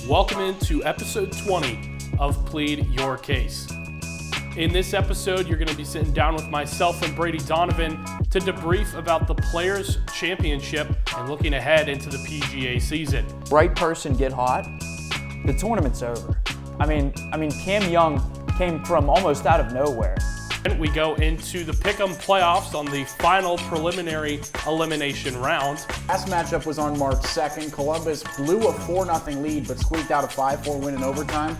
Welcome into episode 20 of Plead Your Case. In this episode, you're going to be sitting down with myself and Brady Donovan to debrief about the Players' Championship and looking ahead into the PGA season. Right person get hot, the tournament's over. I mean, Cam Young came from almost out of nowhere. And we go into the Pick'em playoffs on the final preliminary elimination round. Last matchup was on March 2nd. Columbus blew a 4-0 lead, but squeaked out a 5-4 win in overtime.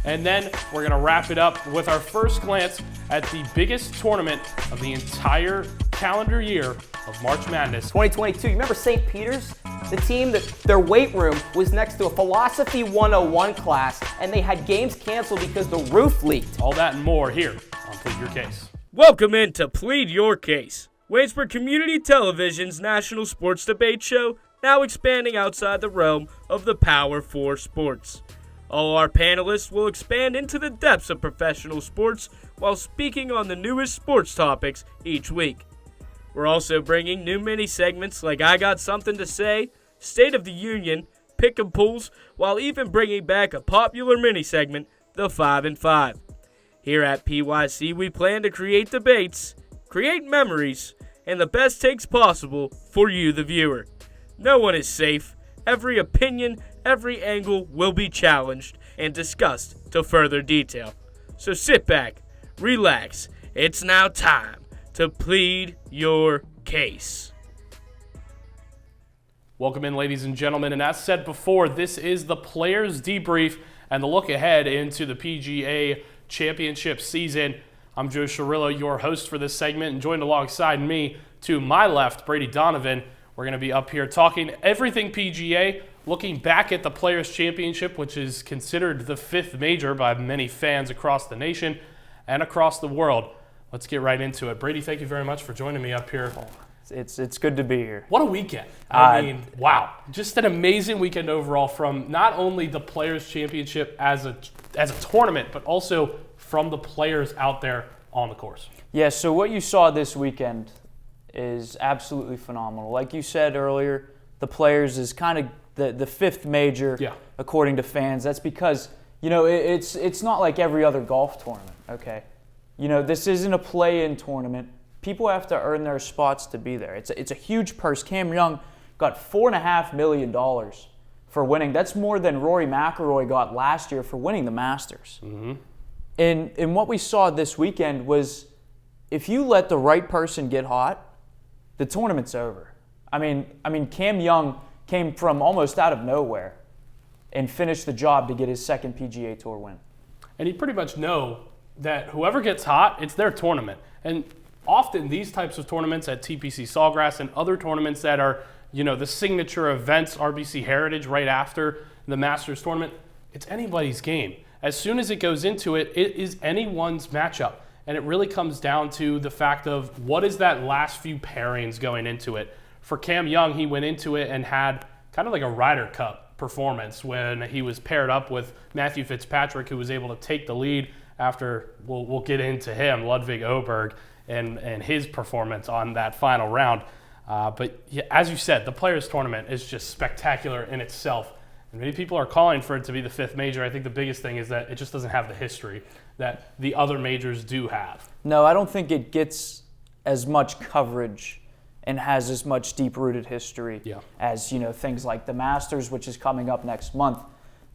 And then we're going to wrap it up with our first glance at the biggest tournament of the entire calendar year of March Madness. 2022, you remember St. Peter's? The team that their weight room was next to a Philosophy 101 class, and they had games canceled because the roof leaked. All that and more here on Plead Your Case. Welcome into Plead Your Case, Waynesburg Community Television's national sports debate show, now expanding outside the realm of the Power 4 sports. All our panelists will expand into the depths of professional sports while speaking on the newest sports topics each week. We're also bringing new mini-segments like I Got Something to Say, State of the Union, Pick'em Pools, while even bringing back a popular mini-segment, the 5 and 5. Here at PYC, we plan to create debates, create memories, and the best takes possible for you, the viewer. No one is safe. Every opinion, every angle will be challenged and discussed to further detail. So sit back, relax. It's now time to plead your case. Welcome in, ladies and gentlemen, and as said before, this is the Players Debrief and the look ahead into the PGA Championship season. I'm Joe Cirillo, your host for this segment, and joined alongside me to my left, Brady Donovan. We're going to be up here talking everything PGA, looking back at the Players Championship, which is considered the fifth major by many fans across the nation and across the world. Let's get right into it. Brady, thank you very much for joining me up here. It's good to be here. What a weekend. I mean, wow. Just an amazing weekend overall from not only the Players' Championship as a tournament, but also from the players out there on the course. Yeah, so what you saw this weekend is absolutely phenomenal. Like you said earlier, the Players is kind of the fifth major, according to fans. That's because, it's not like every other golf tournament, okay? This isn't a play-in tournament. People have to earn their spots to be there. It's a huge purse. Cam Young got $4.5 million for winning. That's more than Rory McIlroy got last year for winning the Masters. Mm-hmm. And what we saw this weekend was if you let the right person get hot, the tournament's over. I mean, Cam Young came from almost out of nowhere and finished the job to get his second PGA Tour win. And you pretty much know that whoever gets hot, it's their tournament. And often these types of tournaments at TPC Sawgrass and other tournaments that are, the signature events, RBC Heritage right after the Masters tournament, it's anybody's game. As soon as it goes into it, it is anyone's matchup. And it really comes down to the fact of what is that last few pairings going into it. For Cam Young, he went into it and had kind of like a Ryder Cup performance when he was paired up with Matthew Fitzpatrick, who was able to take the lead after, we'll get into him, Ludwig Oberg, and his performance on that final round. But yeah, as you said, the Players Tournament is just spectacular in itself. And many people are calling for it to be the fifth major. I think the biggest thing is that it just doesn't have the history that the other majors do have. No, I don't think it gets as much coverage and has as much deep-rooted history as, things like the Masters, which is coming up next month,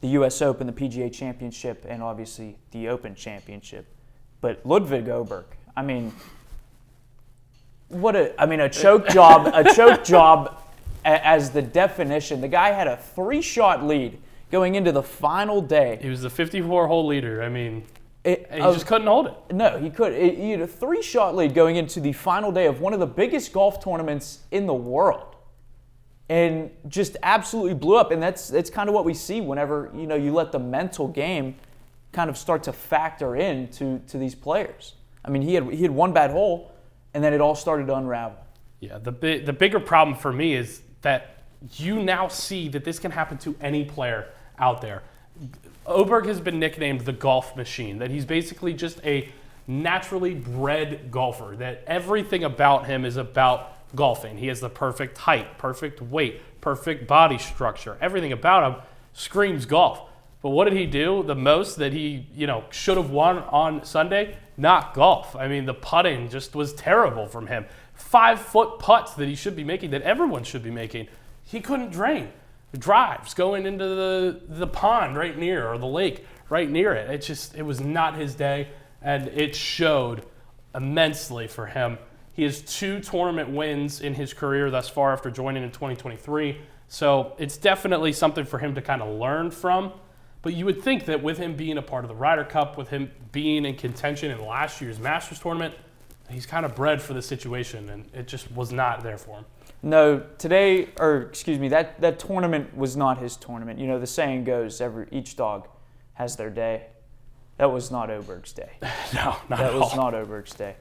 the U.S. Open, the PGA Championship, and obviously the Open Championship. But Ludwig Oberg, a choke job as the definition. The guy had a 3-shot lead going into the final day. He was the 54-hole leader. He just couldn't hold it. No, he could. He had a 3-shot lead going into the final day of one of the biggest golf tournaments in the world. And just absolutely blew up. And that's kind of what we see whenever, you let the mental game kind of start to factor in to these players. He had one bad hole, and then it all started to unravel. Yeah, the bigger problem for me is that you now see that this can happen to any player out there. Oberg has been nicknamed the golf machine, that he's basically just a naturally bred golfer, that everything about him is about golfing. He has the perfect height, perfect weight, perfect body structure, everything about him. screams golf. But what did he do? The most that he, should have won on Sunday? Not golf. I mean, the putting just was terrible from him. 5-foot putts that he should be making, that everyone should be making, he couldn't drain. Drives going into the pond right near, or the lake right near it. It was not his day, and it showed immensely for him. He has 2 tournament wins in his career thus far after joining in 2023. So it's definitely something for him to kind of learn from. But you would think that with him being a part of the Ryder Cup, with him being in contention in last year's Masters tournament, he's kind of bred for the situation, and it just was not there for him. No, that tournament was not his tournament. The saying goes, each dog has their day. That was not Oberg's day. No, not that at all. was not Oberg's day.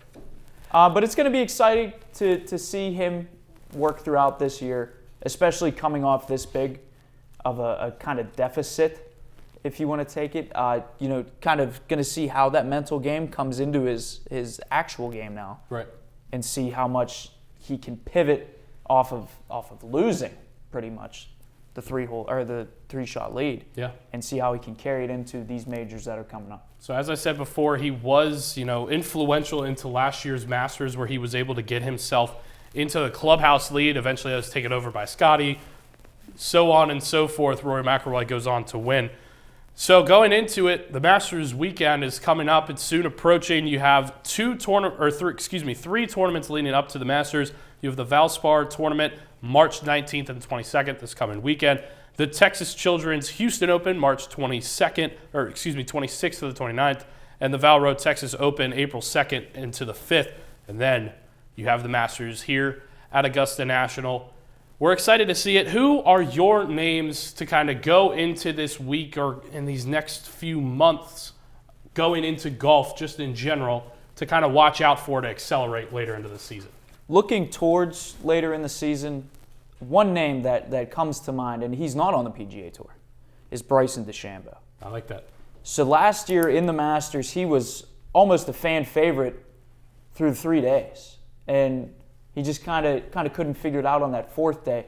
But it's going to be exciting to see him work throughout this year, especially coming off this big of a kind of deficit, if you want to take it. Kind of going to see how that mental game comes into his actual game now. Right. And see how much he can pivot off of losing pretty much the 3-shot lead. Yeah. And see how he can carry it into these majors that are coming up. So as I said before, he was, influential into last year's Masters, where he was able to get himself into the clubhouse lead. Eventually that was taken over by Scotty. So on and so forth. Rory McIlroy goes on to win. So going into it, the Masters weekend is coming up. It's soon approaching. You have 3 tournaments leading up to the Masters. You have the Valspar tournament, March 19th and 22nd, this coming weekend. The Texas Children's Houston Open, March 26th to the 29th. And the Valroe Texas Open, April 2nd into the 5th. And then you have the Masters here at Augusta National. We're excited to see it. Who are your names to kind of go into this week or in these next few months going into golf just in general to kind of watch out for to accelerate later into the season? Looking towards later in the season, one name that comes to mind, and he's not on the PGA Tour, is Bryson DeChambeau. I like that. So last year in the Masters, he was almost a fan favorite through 3 days. And he just kind of couldn't figure it out on that 4th day.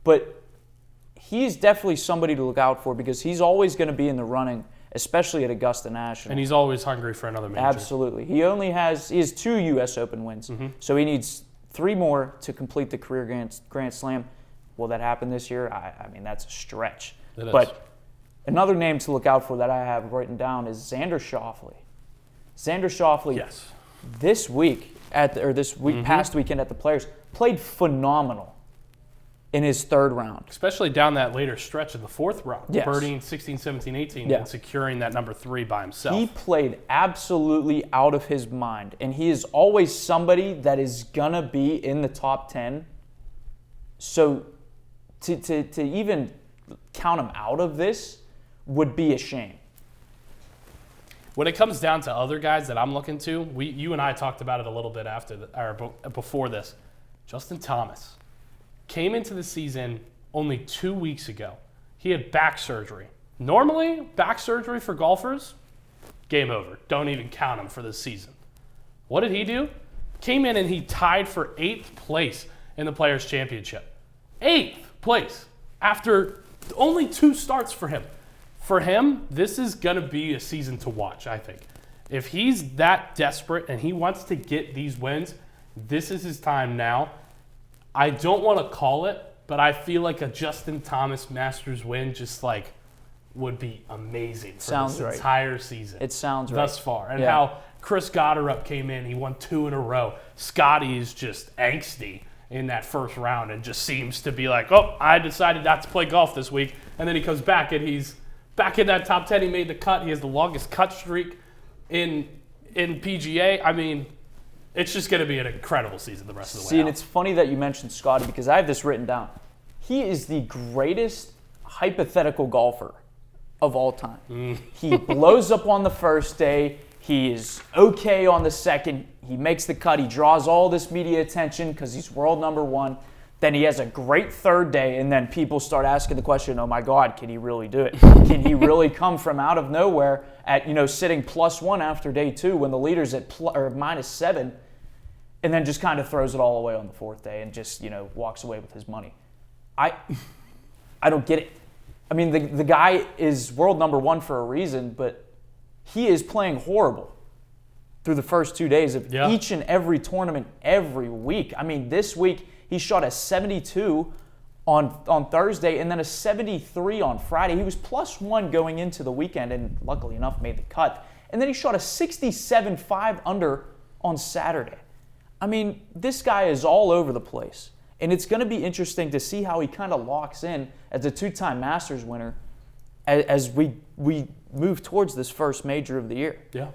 But he's definitely somebody to look out for because he's always going to be in the running, especially at Augusta National. And he's always hungry for another major. Absolutely. He has 2 U.S. Open wins. Mm-hmm. So he needs 3 more to complete the career Grand Slam. Will that happen this year? I mean, that's a stretch. It is. But another name to look out for that I have written down is Xander Schauffele. Xander Schauffele, yes. This week, past weekend at the Players, played phenomenal in his 3rd round. Especially down that later stretch in the 4th round. Yes. Birdieing 16, 17, 18 and securing that number 3 by himself. He played absolutely out of his mind, and he is always somebody that is going to be in the top 10. So to even count him out of this would be a shame. When it comes down to other guys that I'm looking to, you and I talked about it a little bit before this. Justin Thomas came into the season only 2 weeks ago. He had back surgery. Normally, back surgery for golfers, game over. Don't even count him for this season. What did he do? Came in and he tied for 8th place in the Players' Championship. 8th place after only 2 starts for him. For him, this is going to be a season to watch, I think. If he's that desperate and he wants to get these wins, this is his time now. I don't want to call it, but I feel like a Justin Thomas Masters win just would be amazing for this entire season. It sounds thus far. And how Chris Gotterup came in, he won 2 in a row. Scotty is just angsty in that 1st round and just seems to be like, oh, I decided not to play golf this week. And then he comes back and he's back in that top 10. He made the cut. He has the longest cut streak in PGA. I mean, it's just going to be an incredible season the rest of the way. See, and it's funny that you mentioned Scotty because I have this written down. He is the greatest hypothetical golfer of all time. He blows up on the 1st day. He is okay on the 2nd. He makes the cut. He draws all this media attention because he's world number 1. Then he has a great 3rd day, and then people start asking the question, oh my God, can he really do it? Can he really come from out of nowhere at, sitting +1 after day 2 when the leader's at -7, and then just kind of throws it all away on the 4th day and just, walks away with his money? I don't get it. I mean, the guy is world number one for a reason, but he is playing horrible through the first 2 days of each and every tournament every week. I mean, this week he shot a 72 on Thursday and then a 73 on Friday. He was +1 going into the weekend and luckily enough made the cut. And then he shot a 67 5 under on Saturday. I mean, this guy is all over the place. And it's going to be interesting to see how he kind of locks in as a 2-time Masters winner as we move towards this first major of the year. Yeah.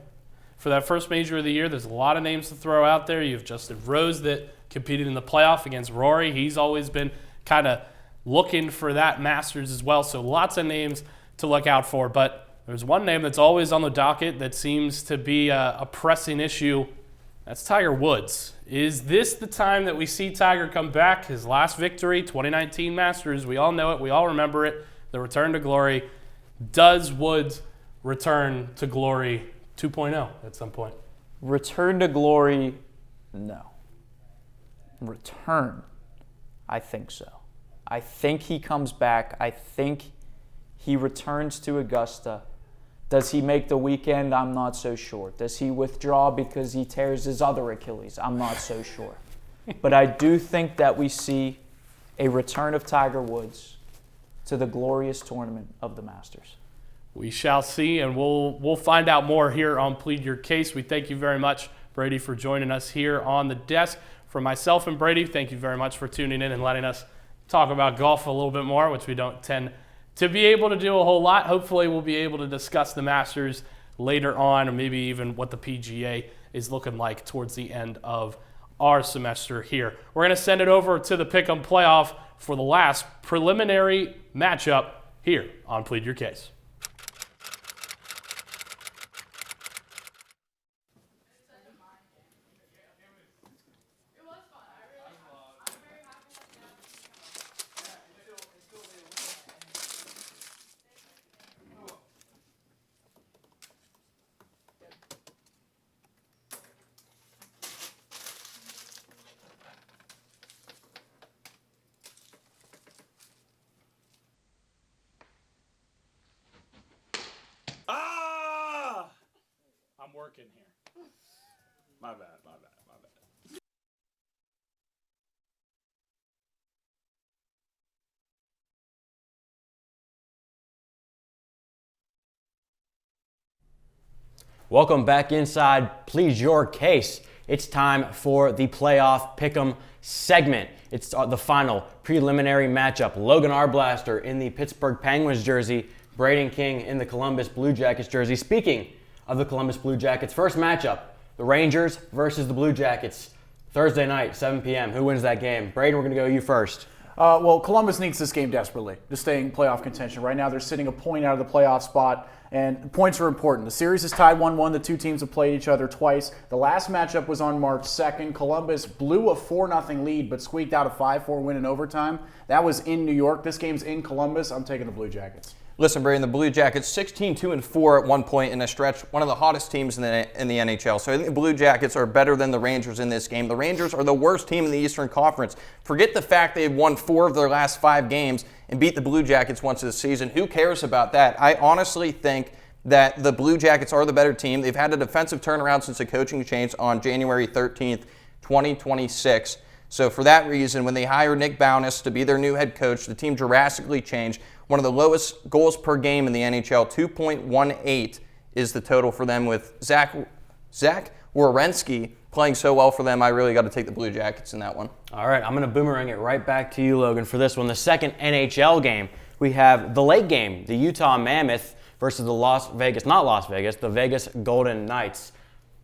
For that first major of the year, there's a lot of names to throw out there. You have Justin Rose that competed in the playoff against Rory. He's always been kind of looking for that Masters as well. So lots of names to look out for. But there's one name that's always on the docket that seems to be a pressing issue. That's Tiger Woods. Is this the time that we see Tiger come back? His last victory, 2019 Masters. We all know it. We all remember it. The return to glory. Does Woods return to glory 2.0 at some point? Return to glory, no. Return, I think so. I think he comes back. I think he returns to Augusta. Does he make the weekend? I'm not so sure. Does he withdraw because he tears his other Achilles? I'm not so sure. But I do think that we see a return of Tiger Woods to the glorious tournament of the Masters. We shall see, and we'll find out more here on Plead Your Case. We thank you very much, Brady, for joining us here on the desk. For myself and Brady, thank you very much for tuning in and letting us talk about golf a little bit more, which we don't tend to be able to do a whole lot. Hopefully we'll be able to discuss the Masters later on, or maybe even what the PGA is looking like towards the end of our semester here. We're going to send it over to the Pick'em Playoff for the last preliminary matchup here on Plead Your Case. I'm working here. My bad. Welcome back inside Plead Your Case. It's time for the playoff pick'em segment. It's the final preliminary matchup. Logan Arblaster in the Pittsburgh Penguins jersey, Brayden King in the Columbus Blue Jackets jersey. Speaking of the Columbus Blue Jackets, first matchup, the Rangers versus the Blue Jackets. Thursday night, 7 p.m. Who wins that game? Brayden, we're going to go you first. Well, Columbus needs this game desperately to stay in playoff contention. Right now, they're sitting a point out of the playoff spot, and points are important. The series is tied 1-1. The two teams have played each other twice. The last matchup was on March 2nd. Columbus blew a 4-0 lead, but squeaked out a 5-4 win in overtime. That was in New York. This game's in Columbus. I'm taking the Blue Jackets. Listen, Brady, the Blue Jackets 16-2-4 at one point in a stretch, one of the hottest teams in the NHL. So I think the Blue Jackets are better than the Rangers in this game. The Rangers are the worst team in the Eastern Conference. Forget the fact they've won 4 of their last 5 games and beat the Blue Jackets once this season. Who cares about that? I honestly think that the Blue Jackets are the better team. They've had a defensive turnaround since the coaching change on January 13th, 2026. So for that reason, when they hired Nick Bowness to be their new head coach, the team drastically changed. One of the lowest goals per game in the NHL, 2.18 is the total for them, with Zach Werenski playing so well for them. I really got to take the Blue Jackets in that one. All right, I'm going to boomerang it right back to you, Logan, for this one. The second NHL game, we have the late game, the Utah Mammoth versus the Vegas Golden Knights.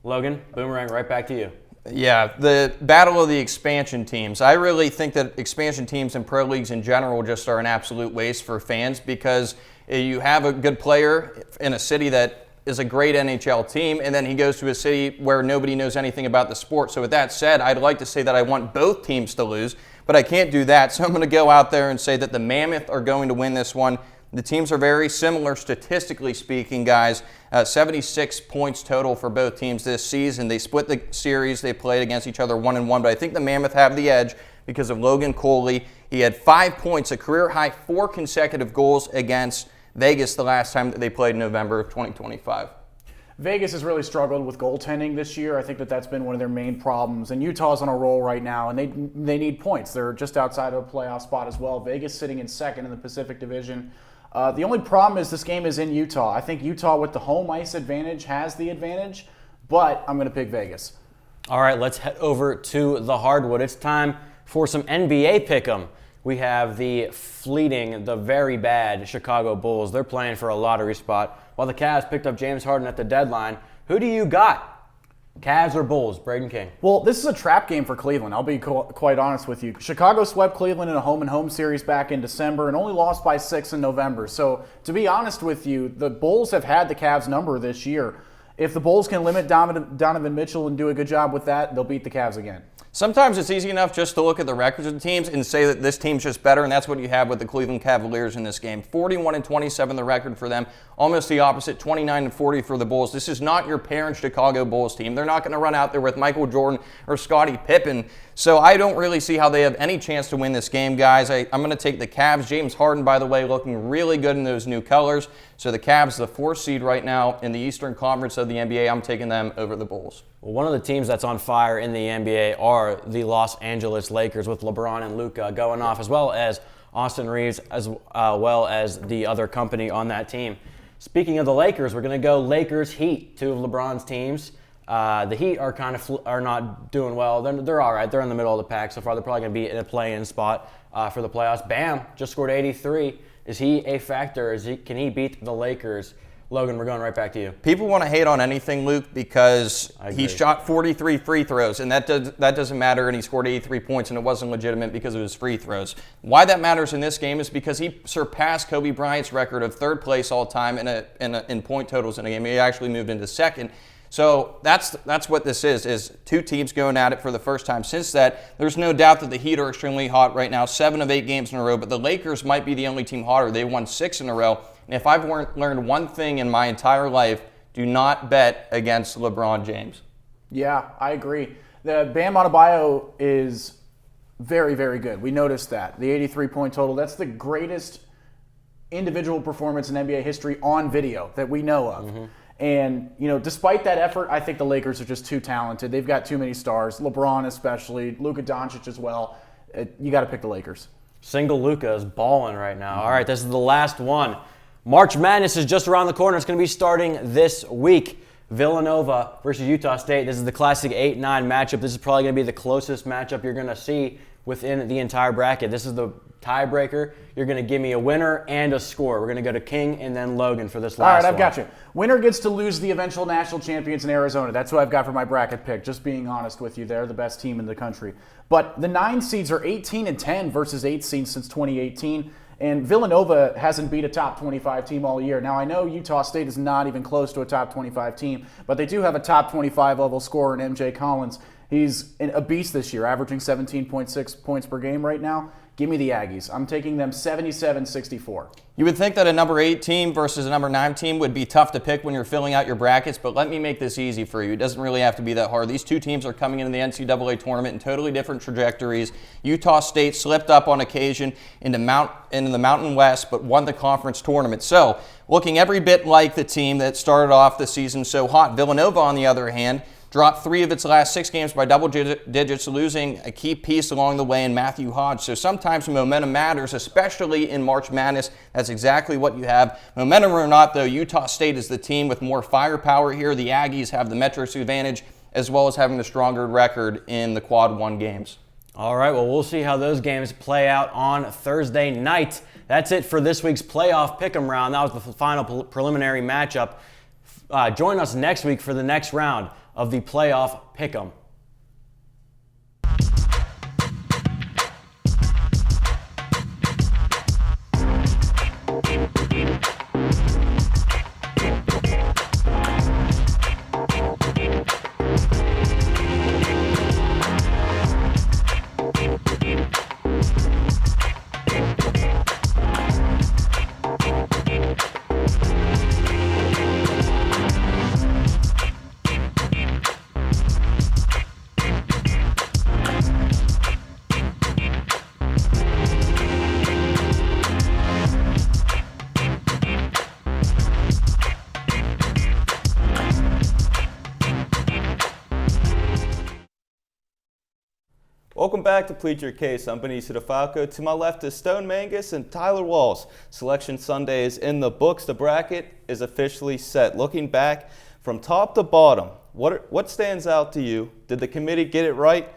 Logan, boomerang right back to you. Yeah, the battle of the expansion teams. I really think that expansion teams and pro leagues in general just are an absolute waste for fans, because you have a good player in a city that is a great NHL team, and then he goes to a city where nobody knows anything about the sport. So with that said, I'd like to say that I want both teams to lose, but I can't do that. So I'm going to go out there and say that the Mammoth are going to win this one. The teams are very similar statistically speaking, guys. 76 points total for both teams this season. They split the series. They played against each other 1-1, but I think the Mammoth have the edge because of Logan Coley. He had 5 points, a career high 4 consecutive goals against Vegas the last time that they played in November of 2025. Vegas has really struggled with goaltending this year. I think that's been one of their main problems. And Utah's on a roll right now, and they need points. They're just outside of a playoff spot as well. Vegas sitting in second in the Pacific Division. The only problem is this game is in Utah. I think Utah with the home ice advantage has the advantage, but I'm going to pick Vegas. All right, let's head over to the hardwood. It's time for some NBA pick'em. We have the very bad Chicago Bulls. They're playing for a lottery spot, while the Cavs picked up James Harden at the deadline. Who do you got? Cavs or Bulls? Brayden King. Well, this is a trap game for Cleveland. I'll be quite honest with you. Chicago swept Cleveland in a home-and-home series back in December and only lost by 6 in November. So, to be honest with you, the Bulls have had the Cavs number this year. If the Bulls can limit Donovan Mitchell and do a good job with that, they'll beat the Cavs again. Sometimes it's easy enough just to look at the records of the teams and say that this team's just better, and that's what you have with the Cleveland Cavaliers in this game. 41-27 the record for them, almost the opposite, 29-40 for the Bulls. This is not your parent Chicago Bulls team. They're not going to run out there with Michael Jordan or Scottie Pippen, so I don't really see how they have any chance to win this game, guys. I'm going to take the Cavs. James Harden, by the way, looking really good in those new colors. So the Cavs, the 4th seed right now in the Eastern Conference of the NBA. I'm taking them over the Bulls. Well, one of the teams that's on fire in the NBA are the Los Angeles Lakers with LeBron and Luka going off, as well as Austin Reeves, as well as the other company on that team. Speaking of the Lakers, we're going to go Lakers-Heat, 2 of LeBron's teams. The Heat are not doing well. They're all right. They're in the middle of the pack so far. They're probably going to be in a play-in spot for the playoffs. Bam just scored 83. Is he a factor? Can he beat the Lakers? Logan, we're going right back to you. People want to hate on anything, Luke, because he shot 43 free throws, and that doesn't matter, and he scored 83 points, and it wasn't legitimate because of his free throws. Why that matters in this game is because he surpassed Kobe Bryant's record of 3rd place all time in point totals in a game. He actually moved into 2nd. So that's what this is 2 teams going at it for the first time since that. There's no doubt that the Heat are extremely hot right now, 7 of 8 games in a row, but the Lakers might be the only team hotter. They won 6 in a row. And if I've learned one thing in my entire life, do not bet against LeBron James. Yeah, I agree. The Bam Adebayo is very, very good. We noticed that. The 83-point total, that's the greatest individual performance in NBA history on video that we know of. Mm-hmm. And, despite that effort, I think the Lakers are just too talented. They've got too many stars, LeBron especially, Luka Doncic as well. You got to pick the Lakers. Single Luka is balling right now. All right, this is the last one. March Madness is just around the corner. It's going to be starting this week. Villanova versus Utah State. This is the classic 8-9 matchup. This is probably going to be the closest matchup you're going to see within the entire bracket. This is the tiebreaker. You're going to give me a winner and a score. We're going to go to King and then Logan for this last one. All right, I've got you. Winner gets to lose the eventual national champions in Arizona. That's who I've got for my bracket pick, just being honest with you. They're the best team in the country. But the 9 seeds are 18-10 versus 8 seeds since 2018. And Villanova hasn't beat a top 25 team all year. Now, I know Utah State is not even close to a top 25 team, but they do have a top 25 level scorer in MJ Collins. He's a beast this year, averaging 17.6 points per game right now. Give me the Aggies. I'm taking them 77-64. You would think that a number 8 team versus a number 9 team would be tough to pick when you're filling out your brackets, but let me make this easy for you. It doesn't really have to be that hard. These 2 teams are coming into the NCAA tournament in totally different trajectories. Utah State slipped up on occasion into the Mountain West, but won the conference tournament. So, looking every bit like the team that started off the season so hot. Villanova, on the other hand, dropped 3 of its last 6 games by double digits, losing a key piece along the way in Matthew Hodge. So sometimes momentum matters, especially in March Madness. That's exactly what you have. Momentum or not, though, Utah State is the team with more firepower here. The Aggies have the Metros advantage, as well as having the stronger record in the Quad 1 games. All right, well, we'll see how those games play out on Thursday night. That's it for this week's playoff pick'em round. That was the final preliminary matchup. Join us next week for the next round of the playoff pick'em. Welcome back to Plead Your Case. I'm Benicio DeFalco. To my left is Stone Mangus and Tyler Walls. Selection Sunday is in the books. The bracket is officially set. Looking back from top to bottom, what stands out to you? Did the committee get it right?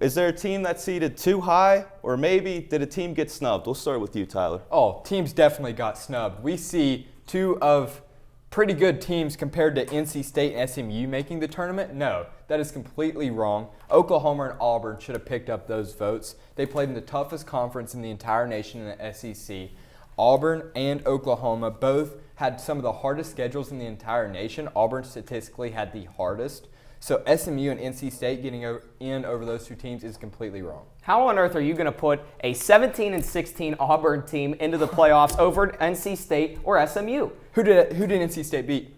Is there a team that's seated too high, or maybe did a team get snubbed? We'll start with you, Tyler. Oh, teams definitely got snubbed. We see two of pretty good teams compared to NC State and SMU making the tournament. No, that is completely wrong. Oklahoma and Auburn should have picked up those votes. They played in the toughest conference in the entire nation in the SEC. Auburn and Oklahoma both had some of the hardest schedules in the entire nation. Auburn statistically had the hardest. So SMU and NC State getting in over those two teams is completely wrong. How on earth are you going to put a 17-16 Auburn team into the playoffs over NC State or SMU? Who did NC State beat?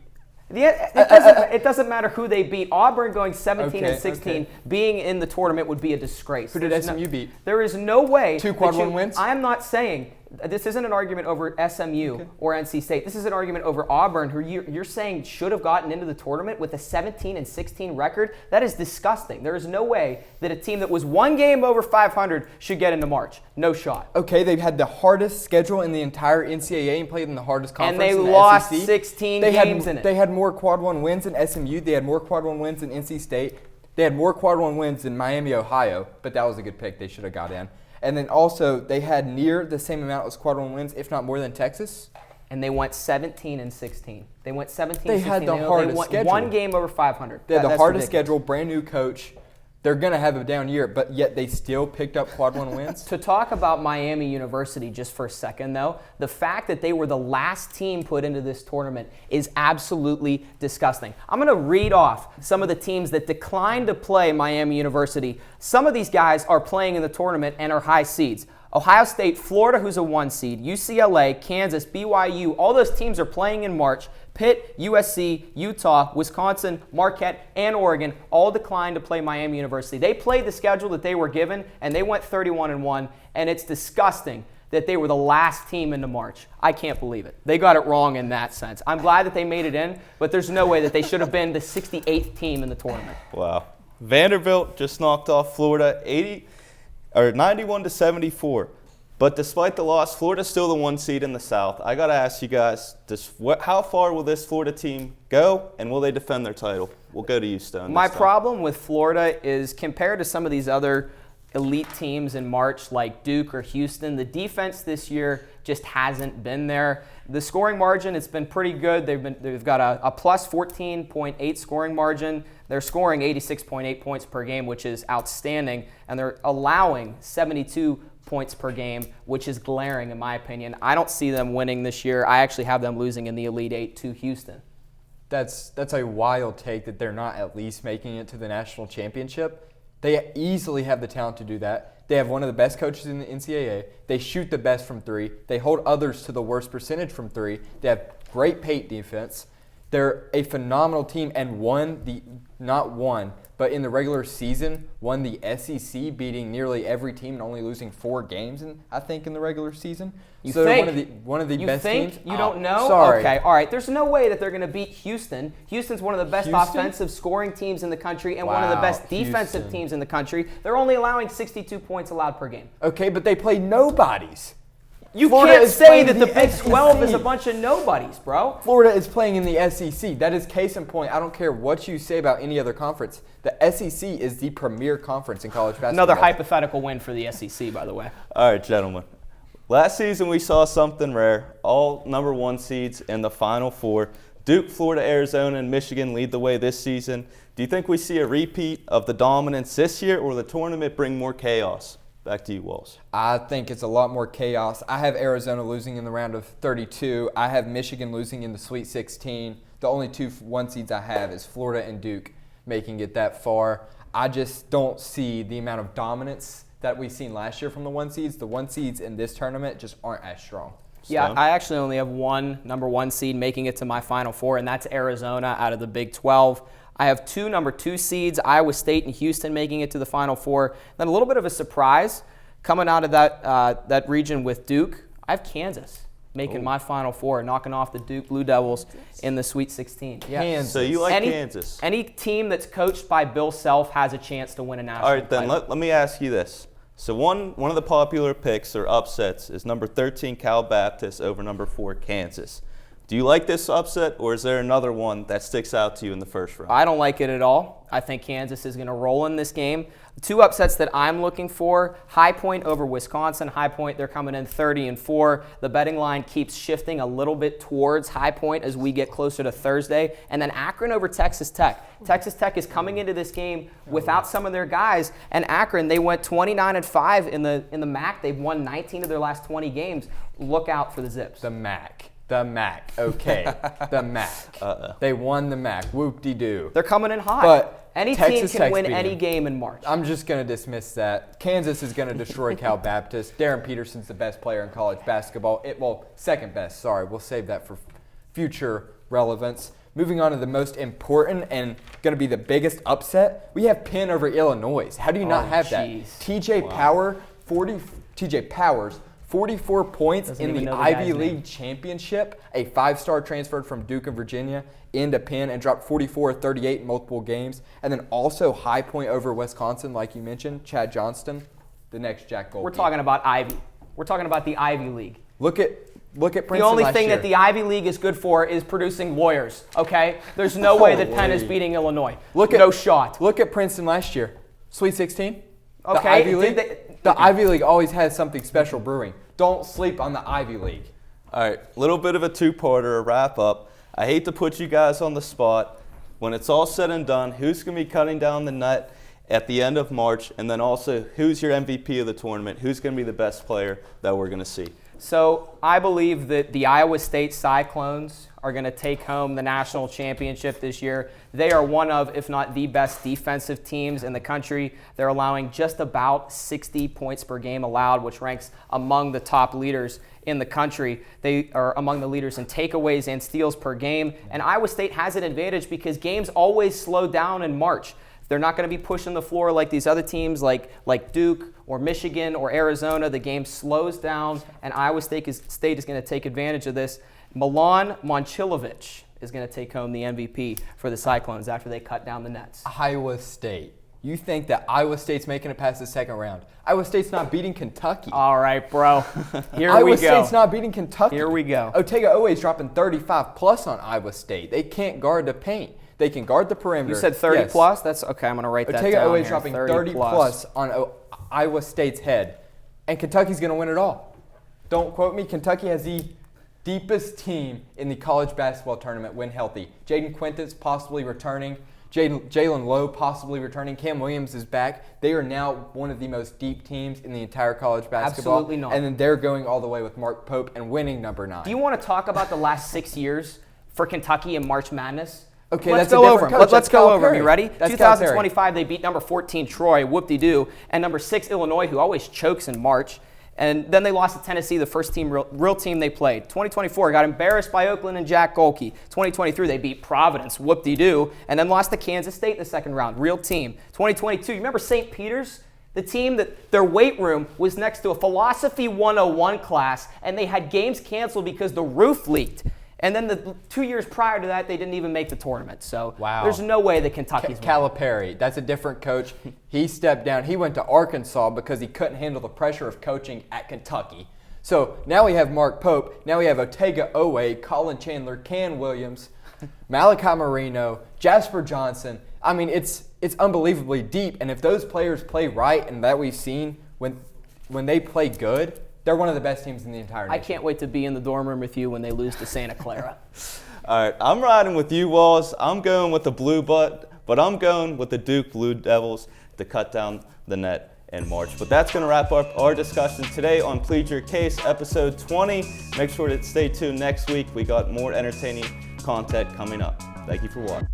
It doesn't matter who they beat. Auburn going 17-16, being in the tournament would be a disgrace. Who did SMU beat? There is no way. Two quad one wins? I'm not saying this isn't an argument over SMU or NC State. This is an argument over Auburn, who you're saying should have gotten into the tournament with a 17-16 record. That is disgusting. There is no way that a team that was one game over 500 should get into March. No shot. Okay, they've had the hardest schedule in the entire NCAA and played in the hardest conference and they in the lost SEC. 16 games in it. They had more quad one wins than SMU. They had more quad one wins than NC State. They had more quad one wins than Miami, Ohio, but that was a good pick. They should have got in. And then also, they had near the same amount as quad one wins, if not more than Texas. And they went 17-16. They went 17-16. They had the hardest schedule. One game over 500. They had the hardest ridiculous. schedule, brand new coach. They're going to have a down year, but yet they still picked up quad one wins. To talk about Miami University just for a second, though, the fact that they were the last team put into this tournament is absolutely disgusting. I'm going to read off some of the teams that declined to play Miami University. Some of these guys are playing in the tournament and are high seeds. Ohio State, Florida, who's a 1 seed, UCLA, Kansas, BYU, all those teams are playing in March. Pitt, USC, Utah, Wisconsin, Marquette, and Oregon all declined to play Miami University. They played the schedule that they were given, and they went 31-1, and it's disgusting that they were the last team into March. I can't believe it. They got it wrong in that sense. I'm glad that they made it in, but there's no way that they should have been the 68th team in the tournament. Wow. Vanderbilt just knocked off Florida 91-74. But despite the loss, Florida's still the 1 seed in the South. I got to ask you guys, how far will this Florida team go, and will they defend their title? We'll go to you, Stone. My problem with Florida is compared to some of these other elite teams in March like Duke or Houston, the defense this year just hasn't been there. The scoring margin, it's been pretty good. They've got a plus 14.8 scoring margin. They're scoring 86.8 points per game, which is outstanding, and they're allowing 72 points per game, which is glaring in my opinion. I don't see them winning this year. I actually have them losing in the Elite Eight to Houston. That's a wild take that they're not at least making it to the national championship. They easily have the talent to do that. They have one of the best coaches in the NCAA. They shoot the best from three. They hold others to the worst percentage from three. They have great paint defense. They're a phenomenal team and but in the regular season, won the SEC, beating nearly every team and only losing 4 games, in the regular season. You so think? One of the best teams. You don't know? Sorry. Okay, all right. There's no way that they're going to beat Houston. Houston's one of the best offensive scoring teams in the country and one of the best defensive teams in the country. They're only allowing 62 points allowed per game. Okay, but they play nobodies. You can't say that the Big 12 is a bunch of nobodies, bro. Florida is playing in the SEC. That is case in point. I don't care what you say about any other conference. The SEC is the premier conference in college basketball. Another hypothetical win for the SEC, by the way. All right, gentlemen. Last season we saw something rare. All number 1 seeds in the Final Four. Duke, Florida, Arizona, and Michigan lead the way this season. Do you think we see a repeat of the dominance this year, or will the tournament bring more chaos? Back to you, Walls. I think it's a lot more chaos. I have Arizona losing in the round of 32. I have Michigan losing in the Sweet 16. The only 2 1 seeds I have is Florida and Duke making it that far. I just don't see the amount of dominance that we've seen last year from the 1 seeds. The 1 seeds in this tournament just aren't as strong. Yeah, I actually only have one number 1 seed making it to my Final Four, and that's Arizona out of the Big 12. I have 2 number 2 seeds, Iowa State and Houston, making it to the Final Four. Then a little bit of a surprise coming out of that region with Duke. I have Kansas making my Final Four, knocking off the Duke Blue Devils in the Sweet 16. Yeah. Kansas. So you like Kansas? Any team that's coached by Bill Self has a chance to win a national All right, then title. let me ask you this. So one of the popular picks or upsets is number 13 Cal Baptist over number 4 Kansas. Do you like this upset, or is there another one that sticks out to you in the first round? I don't like it at all. I think Kansas is going to roll in this game. Two upsets that I'm looking for: High Point over Wisconsin. High Point, they're coming in 30-4. The betting line keeps shifting a little bit towards High Point as we get closer to Thursday. And then Akron over Texas Tech. Texas Tech is coming into this game without some of their guys. And Akron, they went 29-5 in the MAC. They've won 19 of their last 20 games. Look out for the Zips. The MAC. Okay. The MAC. They won the MAC. Whoop-de-doo. They're coming in hot. But any Texas team can Tech's win beating any them. game in March. I'm just going to dismiss that. Kansas is going to destroy Cal Baptist. Darren Peterson's the best player in college basketball. Second best. Sorry, we'll save that for future relevance. Moving on to the most important and going to be the biggest upset, we have Penn over Illinois. How do you not have that? TJ Powers, 44 points in the Ivy League championship, a 5-star transferred from Duke and Virginia into Penn and dropped 44-38 in multiple games. And then also High Point over Wisconsin, like you mentioned, Chad Johnston, the next Jack Goldie. We're talking about Ivy. We're talking about the Ivy League. Look at Princeton The only last thing year. that the Ivy League is good for is producing lawyers, okay? There's no way that Penn is beating Illinois. No shot. Look at Princeton last year. Sweet 16. Okay. The Ivy League. The Ivy League always has something special brewing. Don't sleep on the Ivy League. All right, a little bit of a two-parter, a wrap-up. I hate to put you guys on the spot. When it's all said and done, who's going to be cutting down the net at the end of March? And then also, who's your MVP of the tournament? Who's going to be the best player that we're going to see? So I believe that the Iowa State Cyclones are going to take home the national championship this year. They are one of, if not the best defensive teams in the country. They're allowing just about 60 points per game allowed, which ranks among the top leaders in the country. They are among the leaders in takeaways and steals per game. And Iowa State has an advantage because games always slow down in March. They're not going to be pushing the floor like these other teams like Duke or Michigan or Arizona. The game slows down, and Iowa State is going to take advantage of this. Milan Momcilovic is going to take home the MVP for the Cyclones after they cut down the nets. Iowa State. You think that Iowa State's making it past the second round? Iowa State's not beating Kentucky. All right, bro. Here Iowa we go. State's not beating Kentucky. Here we go. Otega Owe's dropping 35+ on Iowa State. They can't guard the paint. They can guard the perimeter. You said 30 Yes. plus? That's okay. I'm going to write that down. Otega Owe's here. dropping 30 plus on Iowa State's head. And Kentucky's going to win it all. Don't quote me. Kentucky has the deepest team in the college basketball tournament when healthy. Jaden Quintus possibly returning. Jalen Lowe possibly returning. Cam Williams is back. They are now one of the most deep teams in the entire college basketball. Absolutely not. And then they're going all the way with Mark Pope and winning number 9. Do you want to talk about the last 6 years for Kentucky in March Madness? Okay, let's that's a go different over them. coach. Let's That's go Calipari. over them. You ready? That's 2025, they beat number 14 Troy, whoop-de-doo, and number 6 Illinois, who always chokes in March. And then they lost to Tennessee, the first team, real team they played. 2024, got embarrassed by Oakland and Jack Golke. 2023, they beat Providence, whoop-de-doo, and then lost to Kansas State in the second round, real team. 2022, you remember St. Peter's? The team that their weight room was next to a Philosophy 101 class, and they had games canceled because the roof leaked. And then the 2 years prior to that, they didn't even make the tournament. So there's no way that Kentucky's winning. Calipari, that's a different coach. He stepped down. He went to Arkansas because he couldn't handle the pressure of coaching at Kentucky. So now we have Mark Pope. Now we have Otega Owe, Colin Chandler, Can Williams, Malachi Marino, Jasper Johnson. I mean, it's unbelievably deep. And if those players play right, and that we've seen when they play good, they're one of the best teams in the entire nation. I can't wait to be in the dorm room with you when they lose to Santa Clara. All right, I'm riding with you, Walls. I'm going with the Blue but I'm going with the Duke Blue Devils to cut down the net in March. But that's going to wrap up our discussion today on Plead Your Case, episode 20. Make sure to stay tuned next week. We got more entertaining content coming up. Thank you for watching.